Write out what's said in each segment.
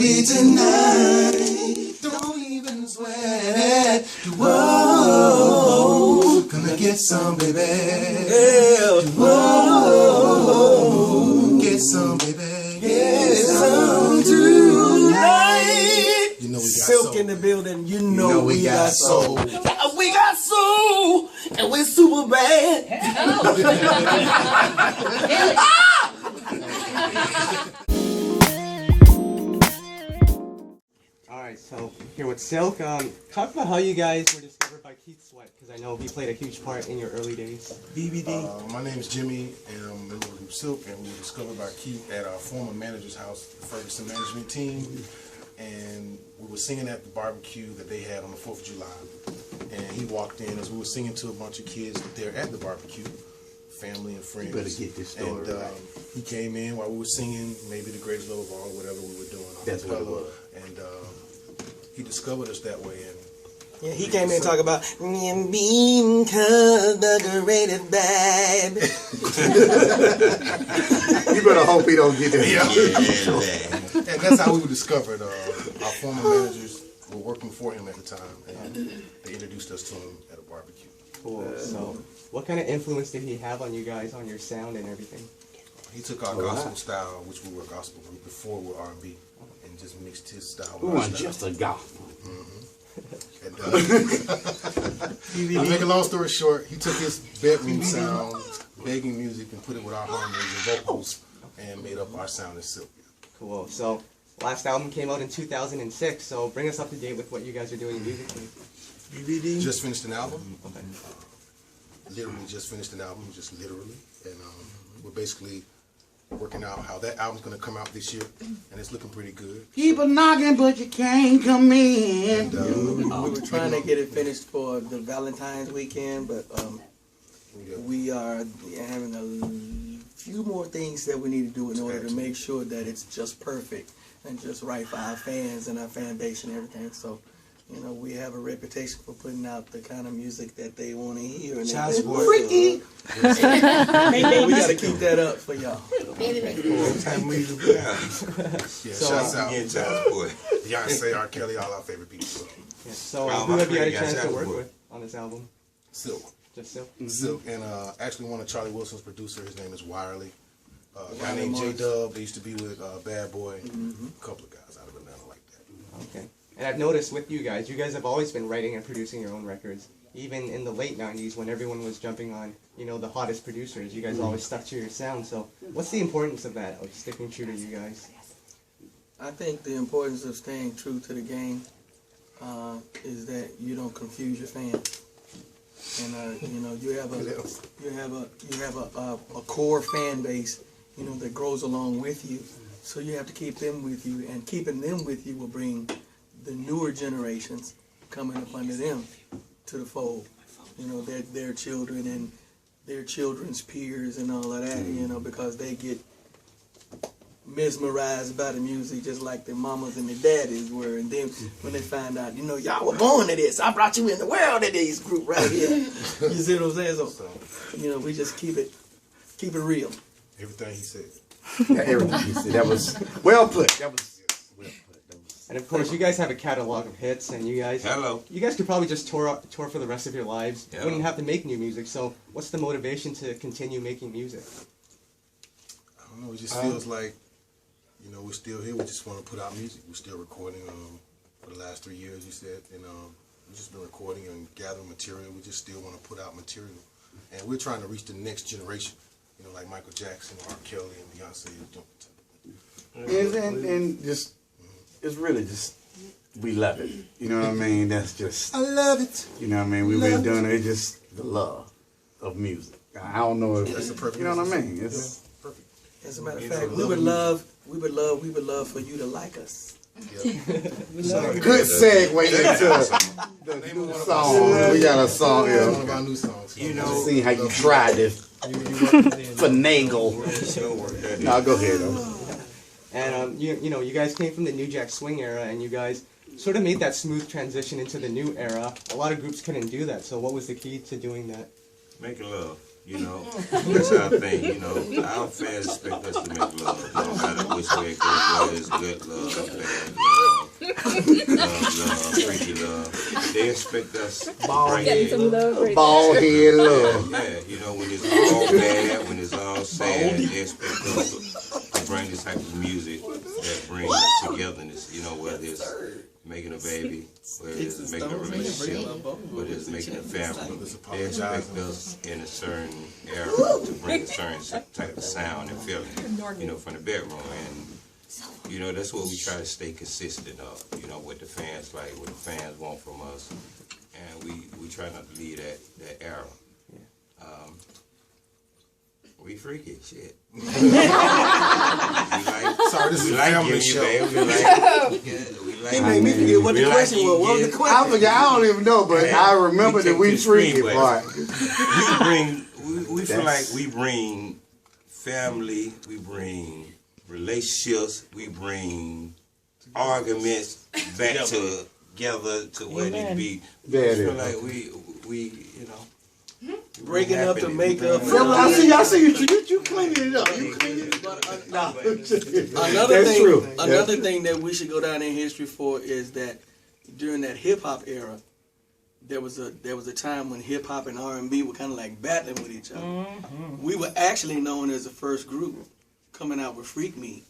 baby, tonight. Don't even sweat. Whoa, gonna get some, baby. Yeah. Whoa, get some, baby. Get some tonight. You know we got Silk soul. in the building. You know we got soul. We got soul, and we're super bad. Alright, so here with Silk, talk about how you guys were discovered by Keith Sweat, because I know he played a huge part in your early days. BBD. My name is Jimmy, and I'm a member of Group Silk, and we were discovered by Keith at our former manager's house, the Ferguson management team, and we were singing at the barbecue that they had on the 4th of July, and he walked in as we were singing to a bunch of kids there at the barbecue, family and friends. You better get this story and, right. He came in while we were singing, maybe The Greatest Love of All, whatever we were doing. That's what it was. And he discovered us that way, and Yeah, he came in and talked about being called the greatest babe. You better hope he don't get that. And that's how we were discovered. Our former managers were working for him at the time, and they introduced us to him at a barbecue. Cool. So, what kind of influence did he have on you guys, on your sound and everything? He took our gospel style, which we were a gospel group before we were R&B, and just mixed his style We with our weren't style. just a gospel. And, to make a long story short, he took his bedroom sound, begging music, and put it with our harmonies and vocals, and made up our sound as Silk. Cool. So, last album came out in 2006, so bring us up to date with what you guys are doing musically. BBD. Just finished an album. Okay. Literally just finished an album, just literally. And we're basically working out how that album's going to come out this year, and it's looking pretty good. People knocking, but you can't come in. And, We were trying to get it finished for the Valentine's weekend, but we are having a few more things that we need to do in order to make sure that it's just perfect and just right for our fans and our fan base and everything. So, you know, we have a reputation for putting out the kind of music that they want to hear. And Child support. freaky. We got to keep that up for y'all. Yeah, shouts out Beyonce, R. Kelly, all our favorite people. Yeah. So, who have you had a chance to work with on this album? Silk. Just Silk? Silk, and actually one of Charlie Wilson's producers, his name is Wirely. A guy named J-Dub, they used to be with Bad Boy. A couple of guys out of Atlanta like that. Okay. And I've noticed with you guys have always been writing and producing your own records. Even in the late 90s when everyone was jumping on, you know, the hottest producers, you guys always stuck to your sound. So what's the importance of that, of sticking true to you guys? I think the importance of staying true to the game is that you don't confuse your fans. And you know, you have a core fan base, you know, that grows along with you. So you have to keep them with you, and keeping them with you will bring the newer generations coming up under them to the fold. You know, their children and their children's peers and all of that, you know, because they get mesmerized by the music just like their mamas and their daddies were. And then when they find out, you know, y'all were born to this, I brought you in the world of these group right here. You see what I'm saying? So, you know, we just keep it real. Everything he said. Everything he said. That was well put. That was well put. And of course, you guys have a catalog of hits, and you guys could probably just tour for the rest of your lives. You wouldn't have to make new music. So what's the motivation to continue making music? I don't know, it just feels like, you know, we're still here. We just want to put out music. We're still recording for the last 3 years, you said. And we've just been recording and gathering material. We just still want to put out material. And we're trying to reach the next generation, you know, like Michael Jackson, R. Kelly, and Beyonce. And just, it's really just, we love it. You know what I mean? That's just, I love it. you know what I mean? We've been doing it. It's just the love of music. I don't know if, That's the perfect you know what I message. mean? It's Perfect. As a matter of fact, we would love for you to like us. Yeah. good segue into the new song. We got a song It's one here. of our new songs. You know, See how you tried to finagle. No, go ahead though. And you know, you guys came from the New Jack Swing era, and you guys sort of made that smooth transition into the new era. A lot of groups couldn't do that. So what was the key to doing that? Making love. You know, that's our thing. You know, our fans expect us to make love. No matter which way it goes, whether it's good love, bad love, freaky love. They expect us to bring Getting it. some love right Ball head love. Yeah, you know, when it's all bad, when it's all sad, they expect us to bring this type of music that brings togetherness. You know, whether it's making a baby, whether it's making a relationship, whether it's making a family. They expect us in a certain era to bring a certain type of sound and feeling, you know, from the bedroom. And, you know, that's what we try to stay consistent of, you know, what the fans like, what the fans want from us. And we try not to leave that era. We freaky, shit. we like, Sorry, this is we a like family giving you, show. babe. We like, He made me forget what the question was. What was the I question? forgot. I don't even know, but I remember the we freaky part. we feel like we bring family, we bring relationships, we bring arguments back together to where they need to be. We There it feel is. like we you know, Breaking up to make up. I see you cleaning it up. You cleaning it up. Another thing that we should go down in history for is that during that hip hop era, there was a time when hip hop and R&B were kind of like battling with each other. We were actually known as the first group coming out with Freak Me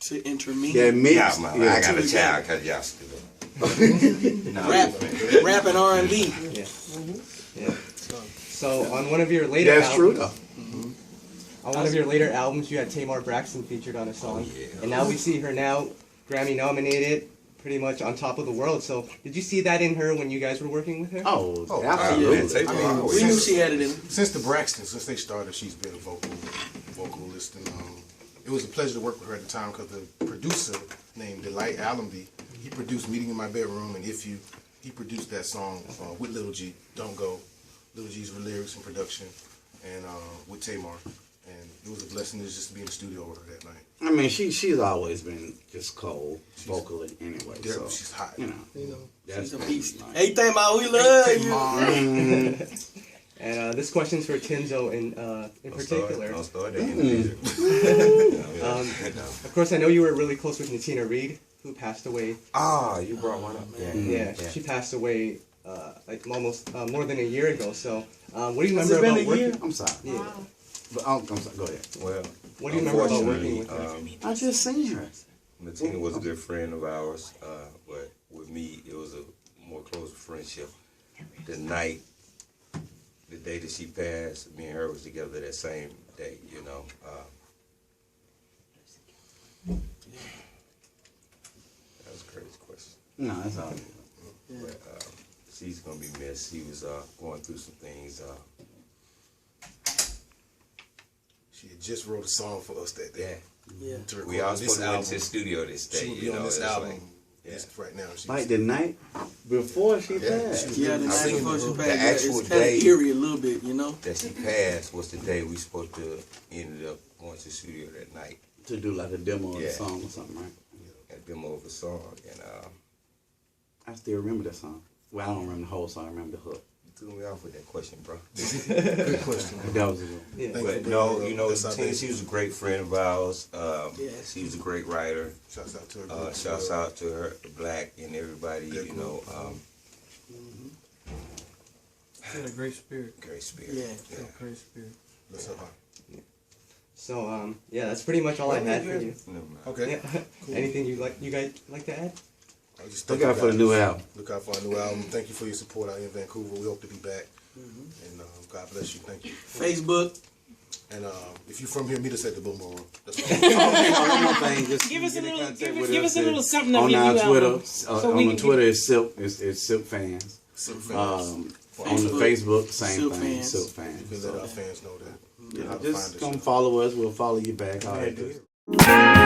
to intermediate. That mix. I got a child because y'all stupid. Rap and R&B. Yeah. Yeah. So on one of your later That's true albums, though. on one of your later albums, you had Tamar Braxton featured on a song, and now we see her now Grammy nominated, pretty much on top of the world. So did you see that in her when you guys were working with her? Oh, yeah. absolutely. I mean, We knew she had it in her. Since the Braxton, since they started, she's been a vocalist, and it was a pleasure to work with her at the time because the producer named Delight Allenby, he produced "Meeting in My Bedroom" and "If You." He produced that song with Little G, "Don't Go." Little G's lyrics and production, and with Tamar, and it was a blessing to just be in the studio with her that night. I mean, she's always been just cold vocally anyway. So She's hot. you know, She's a that's beast. nice. Hey, Tamar, we love you. And this question's for Tinzo in particular. Don't start that either. Of course, I know you were really close with Natina Reed, who passed away. You brought one up. Yeah, she passed away like almost more than a year ago. So, what do you Has remember it about been a year? working? I'm sorry. Yeah. But I'm sorry. Go ahead. Well, What do you remember about working with her? unfortunately, I just seen her. Martina was a good friend of ours, but with me, it was a more close friendship. The day that she passed, me and her was together that same day, you know. That was a crazy question. No, that's all. But she's gonna be missed. She was going through some things. She had just wrote a song for us that day. Yeah. To record We all this supposed to went to the album. studio this day. She would be you on know, this it's album. like- This right now. She Like the night before she Yeah, passed. she was Yeah, the I night seen before the she room. passed, The yeah, actual it's kind day- of eerie a little bit, you know? that she passed was the day we supposed to ended up going to the studio that night. To do like a demo of the Yeah. song or something, right? At demo of the song, and I still remember that song. Well, I don't remember the whole song. I remember the hook. you threw me off with that question, bro. Good question. But that was a good. Yeah. Thank But for no, bringing you it know, up. That's our Tina, baby. she was a great friend of ours. Yeah. She was a great writer. Shouts out to her. Shouts out to her, Black, and everybody. Good You know, She had a great spirit. great spirit. Yeah. She had a great spirit. Let's up. So, yeah, that's pretty much all I had for you. Never mind. Okay. Yeah. Anything you guys like to add? I just Look thank out you for the guys. new album. Look out for our new album. Thank you for your support out in Vancouver. We hope to be back. And God bless you. Thank you. Facebook. And if you're from here, meet us at the Boomerang. That's Give us a little, give us a little something of on your our new Twitter. album. So we On can the Twitter, it's Silk. It's Silk fans. On the Facebook, same Silk thing. fans. Silk You fans. can let our fans know that. Yeah, How to just find come us. follow us. We'll follow you back. All that good. Yeah.